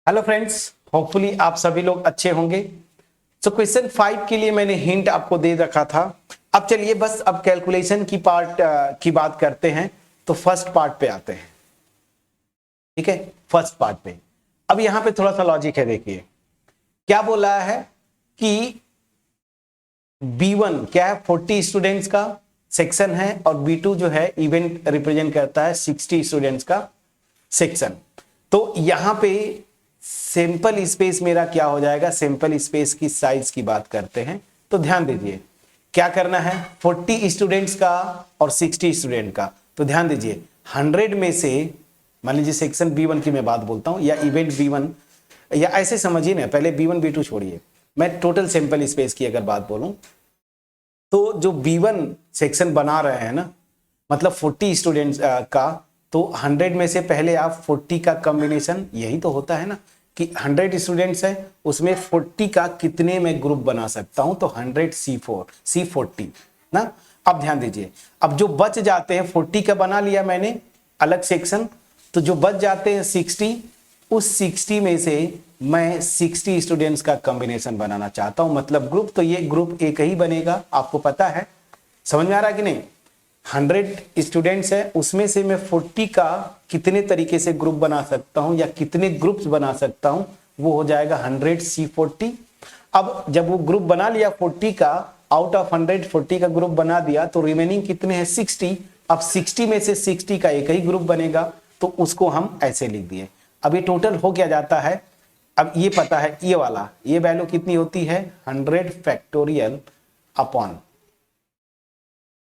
Hello friends, hopefully आप सभी लोग अच्छे होंगे। सो क्वेश्चन 5 के लिए मैंने हिंट आपको दे रखा था। अब चलिए बस अब कैलकुलेशन की पार्ट की बात करते हैं। तो फर्स्ट पार्ट पे आते हैं। ठीक है, फर्स्ट पार्ट पे अब यहां पे थोड़ा सा लॉजिक है। देखिए क्या बोला है कि B1 क्या है, 40 स्टूडेंट्स का सेक्शन है और B2 जो है इवेंट रिप्रेजेंट करता है 60 स्टूडेंट्स का सेक्शन। तो यहां पे सैंपल स्पेस मेरा क्या हो जाएगा, सैंपल स्पेस की साइज की बात करते हैं। तो ध्यान दीजिए क्या करना है, 40 स्टूडेंट्स का और 60 स्टूडेंट का। तो ध्यान दीजिए 100 में से, मान लीजिए सेक्शन B1 की मैं बात बोलता हूं या इवेंट B1, या ऐसे समझिए ना, पहले B1 B2 छोड़िए, मैं टोटल सैंपल स्पेस की अगर बात बोलूं तो जो B1 सेक्शन बना रहे हैं ना, मतलब 40 स्टूडेंट्स का, तो 100 में से पहले आप 40 का कॉम्बिनेशन, यही तो होता है ना कि 100 स्टूडेंट्स है उसमें 40 का कितने में ग्रुप बना सकता हूं, तो 100 C40 ना। अब ध्यान दीजिए, अब जो बच जाते हैं 40 का बना लिया मैंने अलग सेक्शन, तो जो बच जाते हैं 60, उस 60 में से मैं 60 स्टूडेंट्स का कॉम्बिनेशन बनाना चाहता हूं, मतलब ग्रुप। तो ये ग्रुप एक ही बनेगा, आपको पता है, समझ में आ रहा है कि नहीं। 100 स्टूडेंट्स है उसमें से मैं 40 का कितने तरीके से ग्रुप बना सकता हूं या कितने ग्रुप्स बना सकता हूं, वो हो जाएगा 100 C40। अब जब वो ग्रुप बना लिया 40 का, आउट ऑफ 100 40 का ग्रुप बना दिया, तो रिमेनिंग कितने हैं 60। अब 60 में से 60 का एक ही ग्रुप बनेगा, तो उसको हम ऐसे लिख दिए। अब ये टोटल हो क्या जाता है, अब ये पता है ये वाला, ये वैल्यू कितनी होती है 100 factorial upon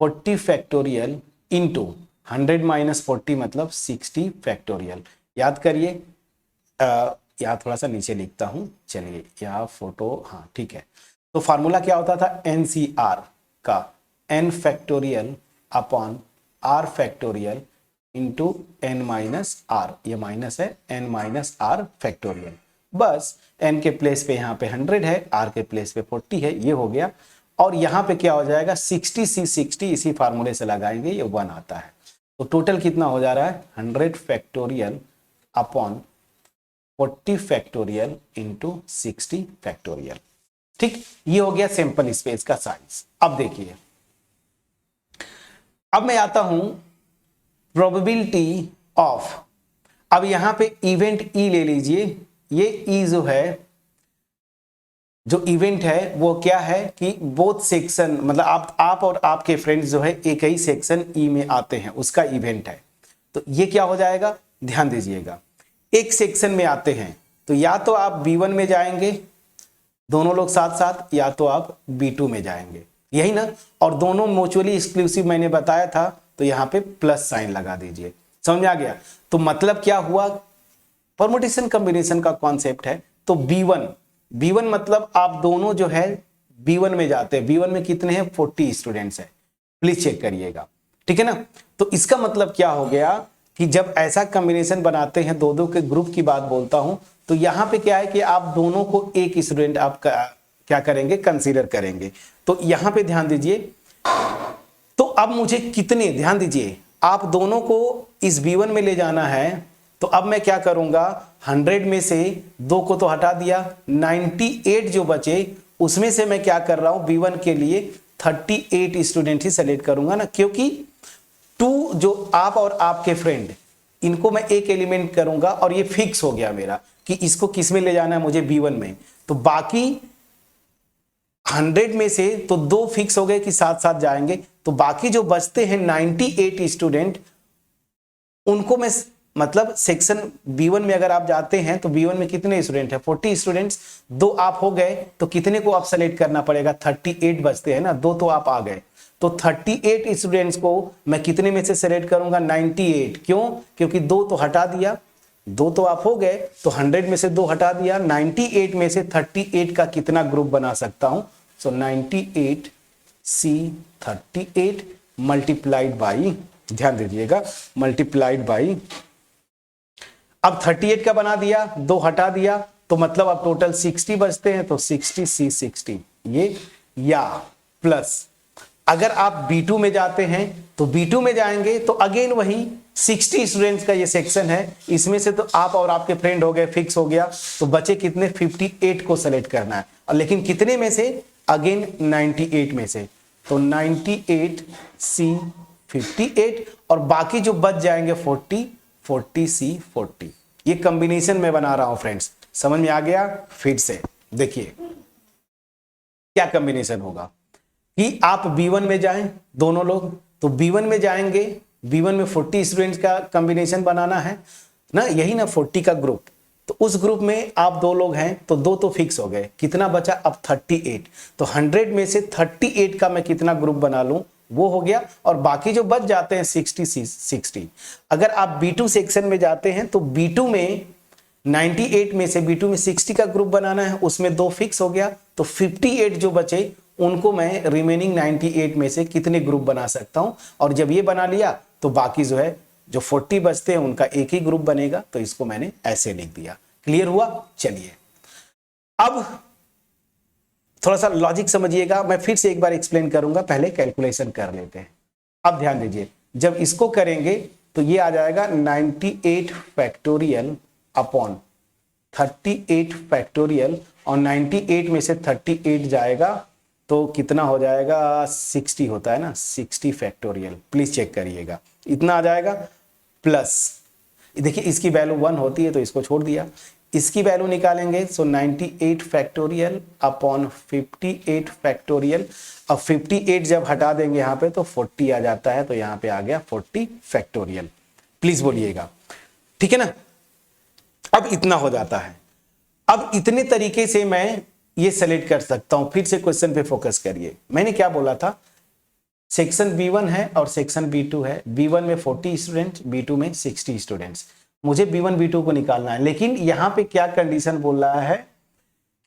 40 factorial into 100 minus 40 मतलब 60 फैक्टोरियल। याद करिए, यहाँ थोड़ा सा नीचे लिखता हूं, चलिए यहाँ फोटो, हाँ ठीक है। तो फार्मूला क्या होता था NCR का, n factorial upon r factorial into n minus r, ये माइनस है, n माइनस r फैक्टोरियल। बस n के प्लेस पे यहाँ पे 100 है, r के प्लेस पे 40 है, ये हो गया। और यहां पे क्या हो जाएगा 60 C60, इसी फार्मूले से लगाएंगे, ये 1 आता है। तो टोटल कितना हो जा रहा है 100 factorial upon 40 factorial into 60 factorial. ठीक, ये हो गया सैंपल स्पेस का साइज। अब देखिए, अब मैं आता हूं प्रोबेबिलिटी ऑफ। अब यहां पे इवेंट ई ले लीजिए, ये ई जो है, जो इवेंट है वो क्या है कि बोथ सेक्शन, मतलब आप और आपके फ्रेंड्स जो है एक ही सेक्शन ई में आते हैं, उसका इवेंट है। तो ये क्या हो जाएगा, ध्यान दीजिएगा, एक सेक्शन में आते हैं तो या तो आप B1 में जाएंगे दोनों लोग साथ साथ, या तो आप B2 में जाएंगे, यही ना। और दोनों म्यूचुअली एक्सक्लूसिव मैंने बताया था, तो यहां पे प्लस साइन लगा दीजिए, समझ आ गया। तो मतलब क्या हुआ, परमुटेशन कॉम्बिनेशन का कॉन्सेप्ट है। तो B1 मतलब आप दोनों जो है B1 में जाते हैं, B1 में कितने हैं 40 स्टूडेंट्स है, प्लीज चेक करिएगा, ठीक है ना। तो इसका मतलब क्या हो गया कि जब ऐसा कॉम्बिनेशन बनाते हैं, दो दो के ग्रुप की बात बोलता हूं, तो यहां पे क्या है कि आप दोनों को एक स्टूडेंट आप क्या करेंगे, कंसीडर करेंगे। तो यहां पे ध्यान दीजिए, तो अब मुझे कितने, ध्यान दीजिए, आप दोनों को इस B1 में ले जाना है। तो अब मैं क्या करूंगा, 100 में से 2 को तो हटा दिया, 98 जो बचे उसमें से मैं क्या कर रहा हूं, B1 के लिए 38 स्टूडेंट ही सेलेक्ट करूंगा ना, क्योंकि 2 जो आप और आपके फ्रेंड, इनको मैं एक एलिमेंट करूंगा और ये फिक्स हो गया मेरा कि इसको किस में ले जाना है मुझे, B1 में। तो बाकी 100 में से तो 2 फिक्स हो गए कि साथ साथ जाएंगे, तो बाकी जो बचते हैं 98 स्टूडेंट, उनको मैं, मतलब सेक्शन B1 में अगर आप जाते हैं तो B1 में कितने स्टूडेंट है 40 स्टूडेंट्स, 2 आप हो गए, तो कितने को आप सेलेक्ट करना पड़ेगा, 38 बचते हैं ना, 2 तो आप आ गए। तो 38 स्टूडेंट्स को मैं कितने में से सेलेक्ट करूंगा, 98। क्यों, क्योंकि 2 तो हटा दिया, 2 तो आप हो गए, तो 100 में से 2 हटा दिया, 98 में से 38 का कितना ग्रुप बना सकता हूं, सो 98 C38 मल्टीप्लाइड बाई, ध्यान दीजिएगा, मल्टीप्लाइड बाई, अब 38 का बना दिया, 2 हटा दिया, तो मतलब अब टोटल 60 बचते हैं, तो 60 C60 ये, या प्लस अगर आप B2 में जाते हैं तो B2 में जाएंगे तो अगेन वही 60 स्टूडेंट्स का ये सेक्शन है, इसमें से तो आप और आपके फ्रेंड हो गए, फिक्स हो गया, तो बचे कितने 58 को सेलेक्ट करना है, और लेकिन कितने में से, अगेन 98 में से, तो 98 C 58 और बाकी जो बच जाएंगे 40 40 C 40। ये कॉम्बिनेशन में बना रहा हूं फ्रेंड्स, समझ में आ गया? फिर से देखिए क्या कॉम्बिनेशन होगा कि आप B1 में जाएं दोनों लोग, तो B1 में जाएंगे, B1 में 40 स्टूडेंट्स का कॉम्बिनेशन बनाना है ना, यही ना 40 का ग्रुप, तो उस ग्रुप में आप 2 लोग हैं तो 2 तो फिक्स हो गए, कितना बचा अब 38, तो 100 में से 38 का मैं कितना ग्रुप बना लूं वो हो गया, और बाकी जो बच जाते हैं 60। अगर आप B2 सेक्शन में जाते हैं तो B2 में 98 में से B2 में 60 का ग्रुप बनाना है, उसमें 2 फिक्स हो गया, तो 58 जो बचे उनको मैं रिमेनिंग 98 में से कितने ग्रुप बना सकता हूं, और जब ये बना लिया तो बाकी जो है जो 40 बचते हैं उनका एक ही ग्रुप बनेगा, तो इसको मैंने ऐसे लिख दिया। क्लियर हुआ? चलिए अब थोड़ा सा लॉजिक समझिएगा, मैं फिर से एक बार एक्सप्लेन करूंगा, पहले कैलकुलेशन कर लेते हैं। अब ध्यान दीजिए, जब इसको करेंगे तो ये आ जाएगा 98 फैक्टोरियल अपॉन 38 फैक्टोरियल, और 98 में से 38 जाएगा तो कितना हो जाएगा, 60 होता है ना, 60 फैक्टोरियल, प्लीज चेक करिएगा, इतना आ जाएगा। प्लस देखिए इसकी वैल्यू 1 होती है तो इसको छोड़ दिया, इसकी वैल्यू निकालेंगे, सो 98 फैक्टोरियल अपॉन 58 फैक्टोरियल, अब 58 जब हटा देंगे यहाँ पे तो 40 आ जाता है, तो यहाँ पे आ गया 40 फैक्टोरियल, प्लीज बोलिएगा, ठीक है ना। अब इतना हो जाता है, अब इतने तरीके से मैं ये सेलेक्ट कर सकता हूं। फिर से क्वेश्चन पे फोकस करिए, मैंने क्या बोला था, सेक्शन B1 है और सेक्शन B2 है, B1 में 40 स्टूडेंट, B2 में 60 स्टूडेंट्स, मुझे B1 B2 को निकालना है, लेकिन यहां पे क्या कंडीशन बोल रहा है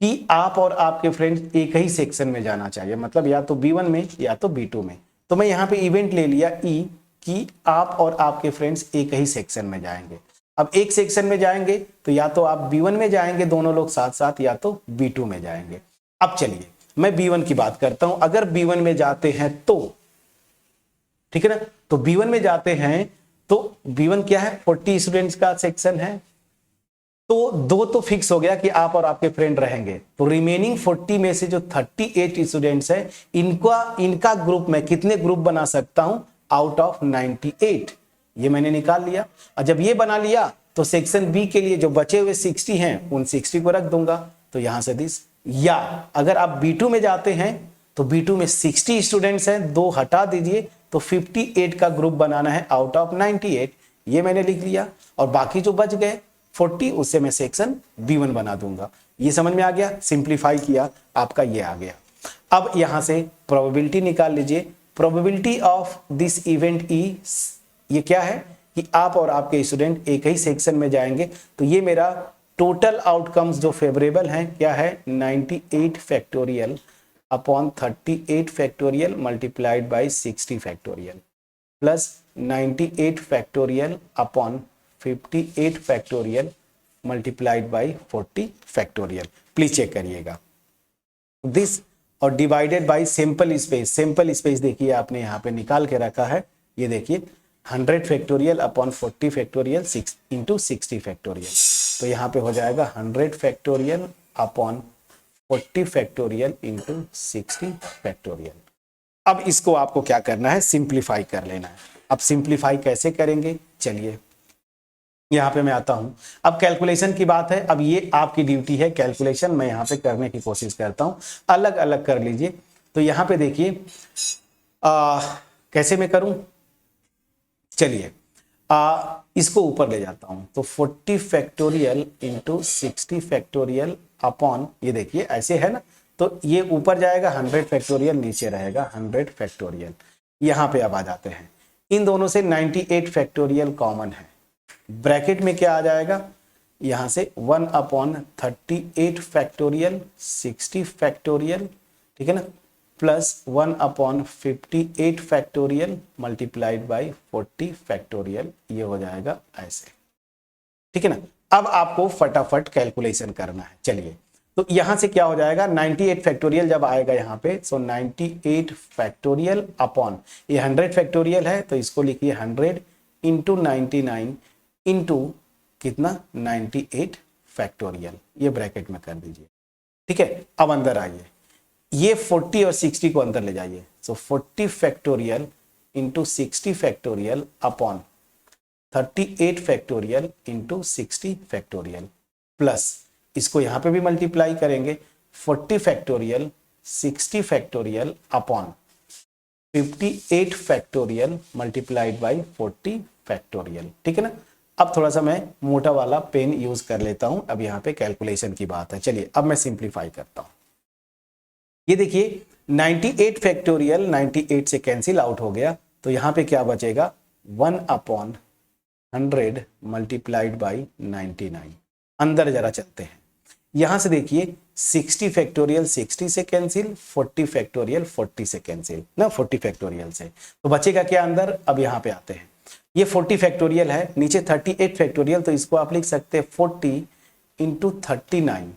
कि आप और आपके फ्रेंड्स एक ही सेक्शन में जाना चाहिए, मतलब या तो B1 में या तो B2 में, तो मैं यहाँ पे इवेंट ले लिया E कि आप और आपके फ्रेंड्स एक ही सेक्शन में जाएंगे। अब एक सेक्शन में जाएंगे तो या तो आप B1 में जाएंगे दोनों लोग साथ साथ, या तो B2 में जाएंगे। अब चलिए मैं B1 की बात करता हूं, अगर B1 में जाते हैं तो ठीक है ना, तो B1 में जाते हैं तो B1 क्या है, 40 स्टूडेंट्स का सेक्शन है, तो 2 तो फिक्स हो गया कि आप और आपके फ्रेंड रहेंगे, तो रिमेनिंग 40 में से जो 38 स्टूडेंट्स है इनका ग्रुप में कितने ग्रुप बना सकता हूं, आउट ऑफ 98, ये मैंने निकाल लिया। और जब ये बना लिया तो सेक्शन बी के लिए जो बचे हुए 60 हैं उन 60 को रख दूंगा, तो यहां से दिस, या अगर आप B2 में जाते हैं तो B2 में 60 स्टूडेंट्स हैं, 2 हटा दीजिए, तो 58 का ग्रुप बनाना है आउट ऑफ 98, ये मैंने लिख लिया, और बाकी जो बच गए 40 उससे मैं सेक्शन B1 बना दूंगा। ये समझ में आ गया, सिंप्लीफाई किया, आपका ये आ गया। अब यहां से प्रोबेबिलिटी निकाल लीजिए, probability of this event E, ये क्या है कि आप और आपके स्टूडेंट एक ही सेक्शन में जाएंगे, तो ये मेरा टोटल आउटकम्स जो फेवरेबल हैं क्या है, 98 factorial upon 38 factorial multiplied by 60 factorial plus 98 factorial upon 58 factorial multiplied by 40 factorial, please check करिएगा दिस, और divided by simple space, simple space देखिए आपने यहाँ पे निकाल के रखा है, ये देखिए 100 factorial upon 40 factorial 6 into 60 factorial, तो यहाँ पे हो जाएगा 100 factorial upon 40 factorial into 60 factorial. अब इसको आपको क्या करना है, सिंप्लीफाई कर लेना है। अब सिंप्लीफाई कैसे करेंगे, चलिए यहाँ पे मैं आता हूं, अब कैलकुलेशन की बात है, अब ये आपकी ड्यूटी है, कैलकुलेशन मैं यहाँ पे करने की कोशिश करता हूं, अलग अलग कर लीजिए। तो यहाँ पे देखिए कैसे मैं करूं, चलिए इसको ऊपर ले जाता हूं, तो 40 फैक्टोरियल इंटू 60 फैक्टोरियल अपॉन, ये देखिए ऐसे है ना, तो ये ऊपर जाएगा 100 फैक्टोरियल, नीचे रहेगा 100 फैक्टोरियल। यहां पे अब आ जाते हैं, इन दोनों से 98 फैक्टोरियल कॉमन है, ब्रैकेट में क्या आ जाएगा, यहां से 1 अपॉन 38 फैक्टोरियल 60 फैक्टोरियल, ठीक है ना, plus 1 upon 58 factorial multiplied by 40 factorial, ये हो जाएगा ऐसे, ठीक है ना। अब आपको फटाफट कैलकुलेशन करना है, चलिए तो यहां से क्या हो जाएगा 98 फैक्टोरियल जब आएगा यहाँ पे, सो 98 फैक्टोरियल अपॉन, ये 100 फैक्टोरियल है तो इसको लिखिए 100 इंटू 99 इंटू कितना 98 फैक्टोरियल, ये ब्रैकेट में कर दीजिए। ठीक है, अब अंदर आइए, ये 40 और 60 को अंदर ले जाइए, सो 40 factorial into 60 factorial upon 38 factorial into 60 factorial plus इसको यहां पे भी मल्टीप्लाई करेंगे 40 factorial 60 factorial upon 58 factorial multiplied by 40 factorial. ठीक है ना। अब थोड़ा सा मैं मोटा वाला पेन यूज कर लेता हूं, अब यहाँ पे कैलकुलेशन की बात है। चलिए अब मैं सिंप्लीफाई करता हूं। ये देखिए 98 फैक्टोरियल 98 से कैंसिल आउट हो गया, तो यहां पे क्या बचेगा 1 अपॉन 100 मल्टीप्लाइड बाई 99। अंदर जरा चलते हैं, यहां से देखिए 60 फैक्टोरियल 60 से कैंसिल, 40 फैक्टोरियल 40 से कैंसिल ना, 40 फैक्टोरियल से, तो बचेगा क्या अंदर। अब यहां पे आते हैं, ये 40 फैक्टोरियल है, नीचे 38 फैक्टोरियल, तो इसको आप लिख सकते हैं 40 इंटू 39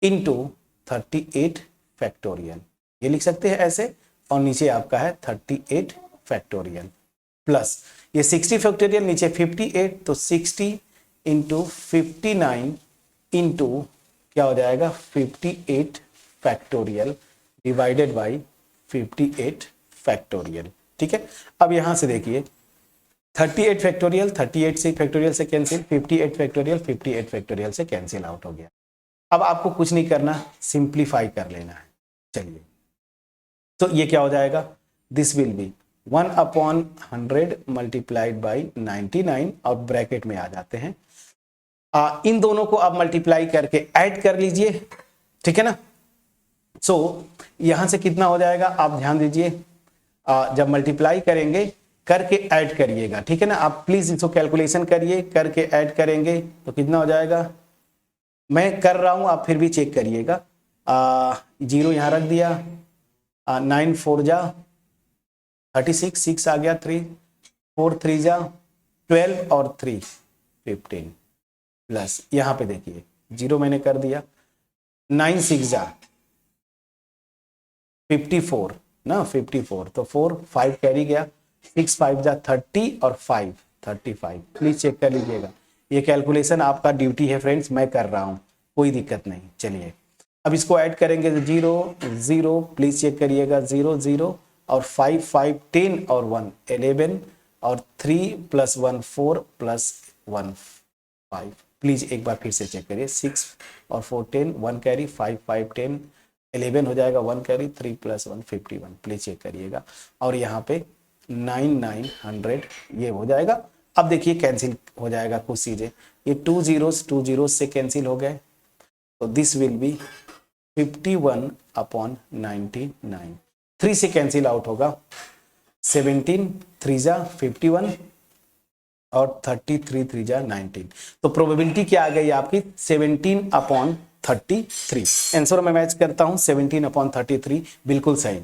इंटू 38 फैक्टोरियल, ये लिख सकते हैं ऐसे, और नीचे आपका है 38 फैक्टोरियल प्लस ये 60 फैक्टोरियल नीचे 58, तो 60 इंटू 59 इंटू क्या हो जाएगा 58 फैक्टोरियल डिवाइडेड बाई 58 फैक्टोरियल। ठीक है, अब यहां से देखिए 38 फैक्टोरियल 38 से फैक्टोरियल से कैंसिल, 58 फैक्टोरियल 58 फैक्टोरियल से कैंसिल आउट हो गया। अब आपको कुछ नहीं करना, सिंप्लीफाई कर लेना है। चलिए, तो ये क्या हो जाएगा, this will be 1 upon 100 multiplied by 99 और ब्रैकेट में आ जाते हैं। इन दोनों को आप मल्टीप्लाई करके ऐड कर लीजिए। ठीक है ना। सो यहां से कितना हो जाएगा आप ध्यान दीजिए, जब मल्टीप्लाई करेंगे करके ऐड करिएगा। ठीक है ना, आप प्लीज इसको कैलकुलेशन करिए, करके ऐड करेंगे तो कितना हो जाएगा, मैं कर रहा हूं आप फिर भी चेक करिएगा। 0 यहां रख दिया, 9 4 जा 36, 6 आ गया, 3 4 3 जा 12 और 3 15 प्लस यहां पे देखिए 0 मैंने कर दिया, 9 6 जा 54 ना 54, तो 4 5 कैरी गया, 6 5 जा 30 और 5 35। प्लीज चेक कर लीजिएगा, ये कैलकुलेशन आपका ड्यूटी है फ्रेंड्स, मैं कर रहा हूं, कोई दिक्कत नहीं। चलिए अब इसको ऐड करेंगे तो 0 0, प्लीज चेक करिएगा 0 0 और 5 5 10 और 1 11 और 3 प्लस 1 4 प्लस 1 5। प्लीज एक बार फिर से चेक करिए, 6 और 4 10, 1 कैरी, 5 5 10 11 हो जाएगा, 1 कैरी, 3 प्लस 1 51। प्लीज चेक करिएगा, और यहाँ पे 9 9 100 ये हो जाएगा। अब देखिए कैंसिल हो जाएगा कुछ चीजें, ये 2 zeros से कैंसिल हो गए, तो दिस विल बी 51 अपॉन 99। 3 से कैंसिल आउट होगा, 17 3 जा 51 और 33 3 जा 19। तो प्रोबेबिलिटी क्या आ गई आपकी 17 अपॉन 33। आंसर में मैच करता हूं 17 अपॉन 33, बिल्कुल सही।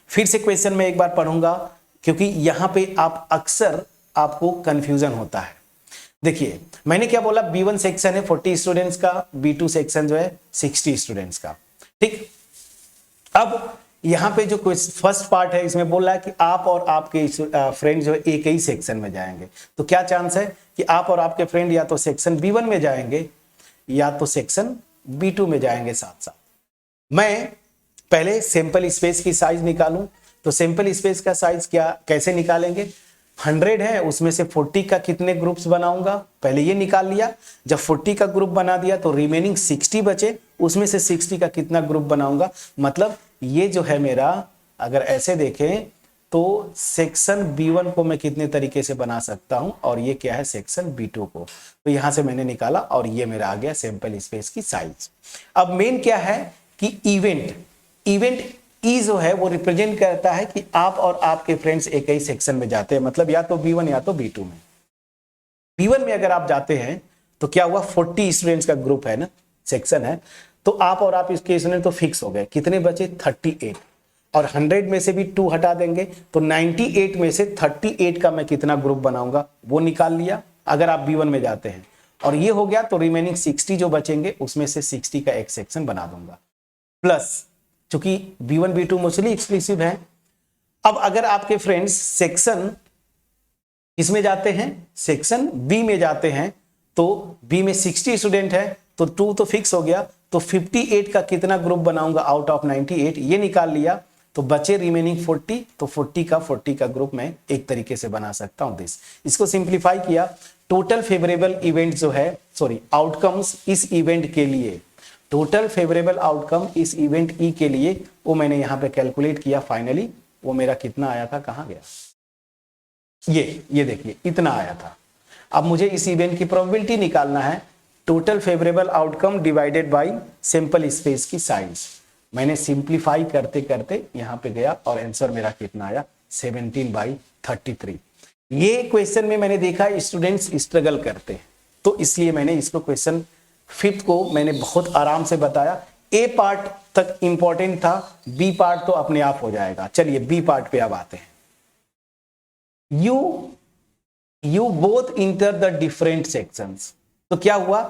फिर से क्वेश्चन में एक बार पढ़ूंगा, क्योंकि यहां पे आप अक्सर आपको कंफ्यूजन होता है। देखिए मैंने क्या बोला, B1 सेक्शन है 40 स्टूडेंट्स का, B2 सेक्शन जो है 60 स्टूडेंट्स का। ठीक, अब यहां पे जो फर्स्ट पार्ट है इसमें बोल रहा है कि आप और आपके फ्रेंड जो है एक ही सेक्शन में जाएंगे, तो क्या चांस है कि आप और आपके फ्रेंड या तो सेक्शन B1 में जाएंगे या तो सेक्शन B2 में जाएंगे साथ साथ। मैं पहले सैंपल स्पेस की साइज निकालूं, तो सैंपल स्पेस का साइज क्या कैसे निकालेंगे, 100 है उसमें से 40 का कितने ग्रुप्स बनाऊंगा, पहले ये निकाल लिया। जब 40 का ग्रुप बना दिया तो रिमेनिंग 60 बचे, उसमें से 60 का कितना ग्रुप बनाऊंगा, मतलब ये जो है मेरा, अगर ऐसे देखें तो सेक्शन B1 को मैं कितने तरीके से बना सकता हूं, और ये क्या है सेक्शन B2 को, तो यहां से मैंने निकाला और ये मेरा आ गया सैंपल स्पेस की साइज। अब मेन क्या है कि इवेंट ई जो है वो रिप्रेजेंट करता है कि आप और आपके फ्रेंड्स एक ही सेक्शन में जाते हैं, मतलब या तो B1 या तो B2 में। B1 में अगर आप जाते हैं तो क्या हुआ 40 स्टूडेंट्स का ग्रुप है ना, सेक्शन है, तो आप और आप इसके स्टूडेंट तो फिक्स हो गए, कितने बचे 38, और 100 में से भी 2 हटा देंगे तो 98 में से 38 का मैं कितना ग्रुप बनाऊंगा वो निकाल लिया अगर आप B1 में जाते हैं। और ये हो गया तो रिमेनिंग 60 जो बचेंगे उसमें से 60 का एक सेक्शन बना दूंगा, प्लस चूंकि B1 B2 मोस्टली एक्सक्लूसिव है। अब अगर आपके फ्रेंड्स सेक्शन इसमें जाते हैं, सेक्शन बी में जाते हैं, तो बी में 60 स्टूडेंट है तो 2 तो फिक्स हो गया, तो 58 का कितना ग्रुप बनाऊंगा आउट ऑफ 98, ये निकाल लिया, तो बचे रिमेनिंग 40, तो 40 का ग्रुप मैं एक तरीके से बना सकता हूं दिस। इसको सिंप्लीफाई किया, टोटल फेवरेबल इवेंट जो है, सॉरी आउटकम्स इस इवेंट के लिए, टोटल फेवरेबल आउटकम इस इवेंट ई के लिए, वो मैंने यहां पे कैलकुलेट किया, फाइनली वो मेरा कितना आया था, कहां गया, ये देखिए इतना आया था। अब मुझे इस इवेंट की प्रोबेबिलिटी निकालना है, total favourable outcome divided by sample space की साइज। मैंने सिंप्लीफाई करते करते यहां पे गया और आंसर मेरा कितना आया, 17/33। ये क्वेश्चन में मैंने देखा स्टूडेंट्स स्ट्रगल करते हैं, तो इसलिए मैंने इसको क्वेश्चन 5th को मैंने बहुत आराम से बताया। ए पार्ट तक इंपॉर्टेंट था, बी पार्ट तो अपने आप हो जाएगा। चलिए बी पार्ट पे अब आते हैं। You both enter the different sections. तो क्या हुआ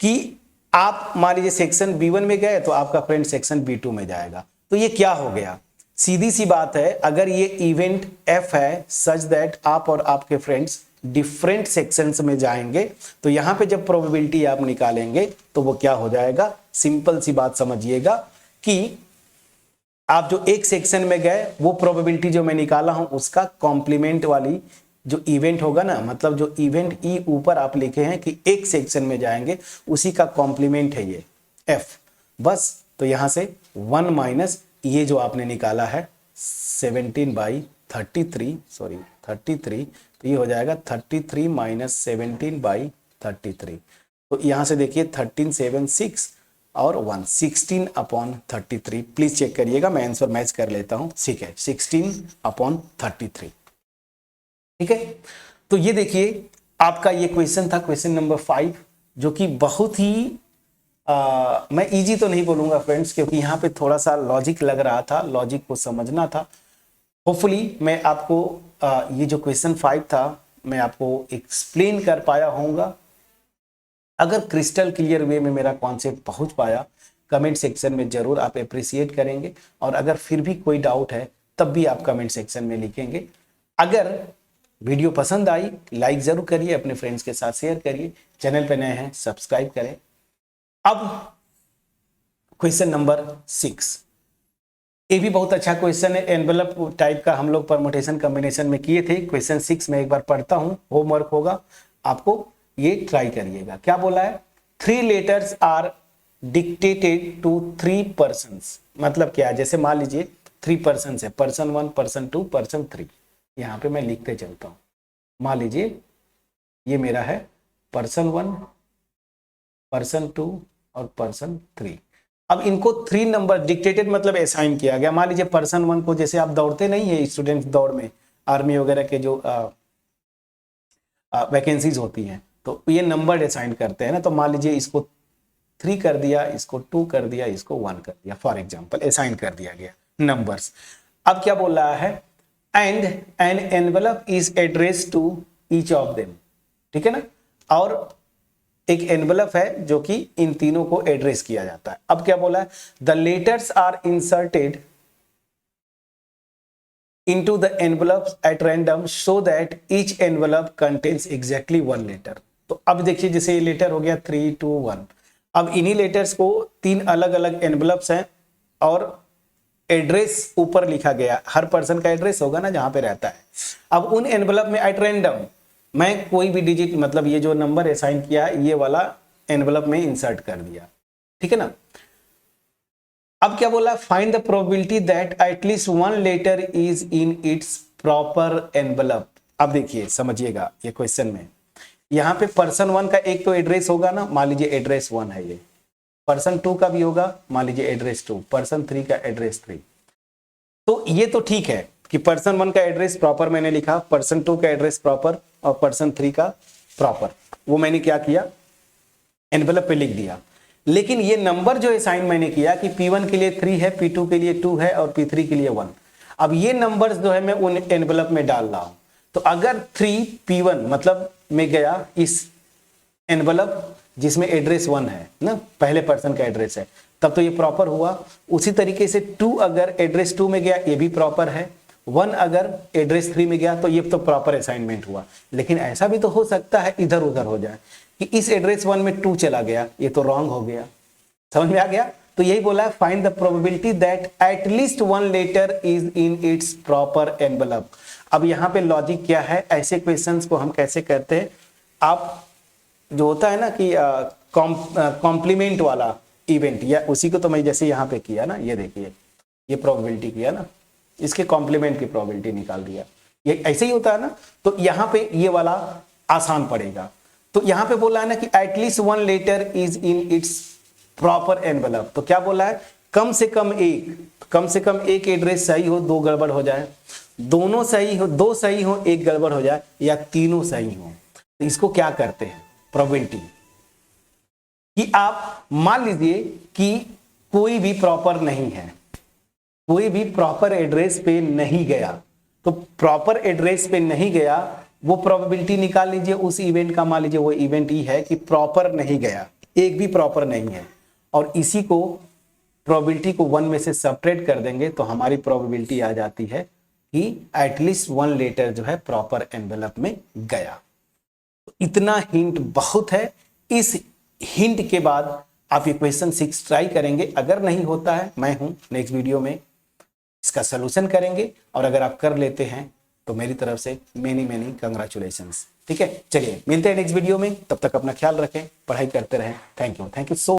कि आप मान लीजिए सेक्शन B1 में गए तो आपका फ्रेंड सेक्शन B2 में जाएगा, तो ये क्या हो गया, सीधी सी बात है, अगर ये इवेंट F है सच दैट आप और आपके फ्रेंड्स डिफरेंट सेक्शंस में जाएंगे, तो यहां पे जब प्रोबेबिलिटी आप निकालेंगे तो वो क्या हो जाएगा, सिंपल सी बात समझिएगा कि आप जो एक सेक्शन में गए वो प्रोबेबिलिटी जो मैं निकाला हूं उसका कॉम्प्लीमेंट वाली जो इवेंट होगा ना, मतलब जो इवेंट ई ऊपर आप लिखे हैं कि एक सेक्शन में जाएंगे, उसी का कॉम्प्लीमेंट है ये F बस। तो यहां से 1 माइनस ये जो आपने निकाला है 17/33, सॉरी 33, तो ये हो जाएगा 33 माइनस 17/33। तो यहां से देखिए 13 7 6 और 1 16/33। प्लीज चेक करिएगा, मैं आंसर मैच कर लेता हूं, ठीक है 16/33, ठीक है। तो ये देखिए आपका ये क्वेश्चन था, क्वेश्चन नंबर 5, जो कि बहुत ही मैं इजी तो नहीं बोलूंगा फ्रेंड्स, क्योंकि यहाँ पे थोड़ा सा लॉजिक लग रहा था, लॉजिक को समझना था। होपफुली मैं आपको ये जो क्वेश्चन 5 था मैं आपको एक्सप्लेन कर पाया होऊंगा। अगर क्रिस्टल क्लियर वे में मेरा कॉन्सेप्ट पहुंच पाया, कमेंट सेक्शन में जरूर आप अप्रिशिएट करेंगे, और अगर फिर भी कोई डाउट है तब भी आप कमेंट सेक्शन में लिखेंगे। अगर वीडियो पसंद आई लाइक जरूर करिए, अपने फ्रेंड्स के साथ शेयर करिए, चैनल पे नए हैं सब्सक्राइब करें। अब क्वेश्चन नंबर 6, ये भी बहुत अच्छा क्वेश्चन है, एनवेलप टाइप का हम लोग परमुटेशन कॉम्बिनेशन में किए थे। क्वेश्चन 6 में एक बार पढ़ता हूं, होमवर्क होगा आपको, ये ट्राई करिएगा। क्या बोला है, 3 letters are dictated to 3 persons. मतलब क्या, जैसे मान लीजिए 3 पर्सन है, पर्सन 1, पर्सन 2, पर्सन 3। यहां पे मैं लिखते चलता हूं, मान लीजिए ये मेरा है पर्सन 1, पर्सन 2 और पर्सन 3। अब इनको 3 नंबर डिक्टेटेड मतलब असाइन किया गया। मान लीजिए पर्सन 1 को, जैसे आप दौड़ते नहीं है स्टूडेंट्स दौड़ में, आर्मी वगैरह के जो वैकेंसीज होती हैं, तो ये नंबर असाइन करते हैं ना, तो मान लीजिए इसको 3 कर दिया, इसको 2 कर दिया, इसको 1 कर दिया, फॉर एग्जाम्पल असाइन कर दिया गया नंबर्स। अब क्या बोल रहा है, and an envelope is address to each of them, ठीक है ना, और एक एनवेलप है जो कि इन तीनों को एड्रेस किया जाता है। अब क्या बोला है, the letters are inserted into the envelopes at random so that each envelope contains exactly 1 letter। तो अब देखिए जैसे ये लेटर हो गया 3 2 1, अब इन्हीं लेटर्स को 3 अलग अलग एनवेलप्स हैं और एड्रेस ऊपर लिखा गया, हर पर्सन का एड्रेस होगा ना जहां पे रहता है। अब उन एनवेलप में एट रैंडम मैं कोई भी डिजिट, मतलब ये जो नंबर असाइन किया है ये वाला एनवेलप में इंसर्ट कर दिया, ठीक है ना। अब क्या बोला, find the probability that at least 1 letter is in its proper envelope. अब देखिए समझिएगा ये क्वेश्चन में, यहां पे पर्सन 1 का एक तो एड्रेस होगा ना, मान लीजिए एड्रेस 1 है ये, पर्सन 2 का भी होगा, मान लीजिए एड्रेस 2, पर्सन 3 का एड्रेस 3। तो ये तो ठीक है कि पर्सन 1 का एड्रेस प्रॉपर मैंने लिखा, पर्सन 2 का एड्रेस प्रॉपर और पर्सन 3 का प्रॉपर, वो मैंने क्या किया एनवेलप पे लिख दिया। लेकिन ये नंबर जो असाइन मैंने किया कि P1 के लिए 3 है, P2 के लिए 2 है और P3 के लिए 1, अब ये नंबर्स जो है मैं उन एनवेलप में डाल रहा हूं। तो अगर 3 P1 मतलब मैं गया इस एनवलप जिसमें एड्रेस 1 है ना, पहले पर्सन का एड्रेस है, तब तो ये प्रॉपर हुआ। उसी तरीके से 2 अगर एड्रेस 2 में गया ये भी प्रॉपर है, 1 अगर एड्रेस 3 में गया तो ये तो प्रॉपर असाइनमेंट हुआ। लेकिन ऐसा भी तो हो सकता है इधर उधर हो जाए कि इस एड्रेस 1 में 2 चला गया, ये तो रॉन्ग हो गया। समझ में आ गया? तो यही बोला है, find the probability that at least 1 letter is in its proper envelope. अब यहाँ पे लॉजिक क्या है, ऐसे क्वेश्चंस को हम कैसे करते हैं, आप जो होता है ना कि कॉम्प्लीमेंट वाला इवेंट, या उसी को तो मैं जैसे यहाँ पे किया ना, ये देखिए ये प्रोबेबिलिटी किया ना, इसके कॉम्प्लीमेंट की प्रोबेबिलिटी निकाल दिया, ये ऐसे ही होता है ना। तो यहाँ पे ये वाला आसान पड़ेगा। तो यहाँ पे बोला है ना कि at least 1 letter is in its proper envelope, तो क्या बोला है, कम से कम एक एड्रेस सही हो, 2 गड़बड़ हो जाए, दोनों सही हो, 2 सही हो, 1 गड़बड़ हो जाए, या तीनों सही हो। तो इसको क्या करते हैं, प्रोबेबिलिटी, कि आप मान लीजिए कि कोई भी प्रॉपर नहीं है, कोई भी प्रॉपर एड्रेस पे नहीं गया, तो प्रॉपर एड्रेस पे नहीं गया वो प्रोबेबिलिटी निकाल लीजिए उस इवेंट का। मान लीजिए वो इवेंट ही है कि प्रॉपर नहीं गया, एक भी प्रॉपर नहीं है, और इसी को प्रोबेबिलिटी को 1 में से सब्ट्रैक्ट कर देंगे तो हमारी प्रोबेबिलिटी आ जाती है कि एटलीस्ट 1 लेटर जो है प्रॉपर एनवेलप में गया। इतना हिंट बहुत है। इस हिंट के बाद आप ये क्वेश्चन 6 ट्राई करेंगे, अगर नहीं होता है मैं हूं नेक्स्ट वीडियो में इसका सलूशन करेंगे, और अगर आप कर लेते हैं तो मेरी तरफ से मेनी कंग्रेचुलेशंस। ठीक है, चलिए मिलते हैं नेक्स्ट वीडियो में, तब तक अपना ख्याल रखें, पढ़ाई करते रहें। Thank you so